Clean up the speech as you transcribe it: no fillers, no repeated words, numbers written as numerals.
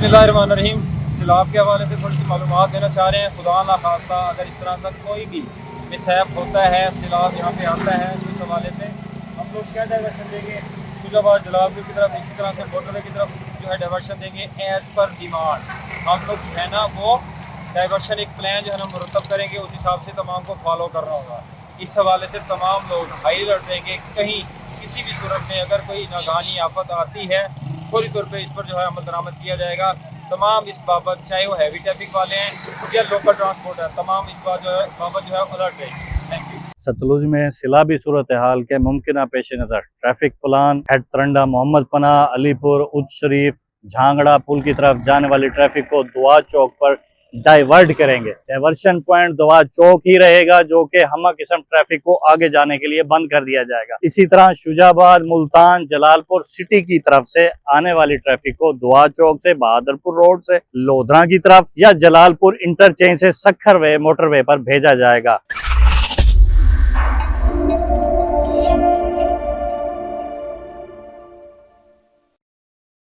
बिस्मिल्लाहिर्रहमानिर्रहीम। सैलाब के हवाले से थोड़ी सी मालूमात देना चाह रहे हैं। खुदा ना खास्ता अगर इस तरह का कोई भी मिसहैप होता है, सैलाब यहाँ पे आता है, तो इस हवाले से हम लोग क्या डाइवर्शन देंगे, शुजाबाद जलालपुर की तरफ, इसी तरह से मोटरवे की तरफ जो है डाइवर्शन देंगे एज़ पर डिमांड। हम लोग जो है ना वो डाइवर्शन एक प्लान जो है ना मुरतब करेंगे, उस हिसाब से तमाम को फॉलो करना होगा। इस हवाले से तमाम लोग हाई अलर्ट रहेंगे। कहीं किसी भी सूरत में अगर कोई नागानी आफत आती है, फौरी तौर पे इस पर जो है अमल दरामद किया जाएगा। तमाम इस बाबत, चाहे वो हैवी ट्रैफिक वाले हैं या लोकल ट्रांसपोर्ट है, तमाम इस बात जो है बाबत जो है अलर्ट रहेंगे। Thank you. सतलुज में सैलाबी सूरत हाल के मुमकिन पेश नज़र ट्रैफिक प्लान हेड तरंडा, मोहम्मद पनाह, अलीपुर, उच्च शरीफ, झांगड़ा पुल की तरफ जाने वाली ट्रैफिक को दुआ चौक पर डाइवर्ट करेंगे। डाइवर्शन पॉइंट दुआ चौक ही रहेगा, जो कि हम किस्म ट्रैफिक को आगे जाने के लिए बंद कर दिया जाएगा। इसी तरह शुजाबाद, मुल्तान, जलालपुर सिटी की तरफ से आने वाली ट्रैफिक को दुआ चौक से, बहादुरपुर रोड से, लोधरा की तरफ या जलालपुर इंटरचेंज से सखर वे मोटरवे पर भेजा जाएगा।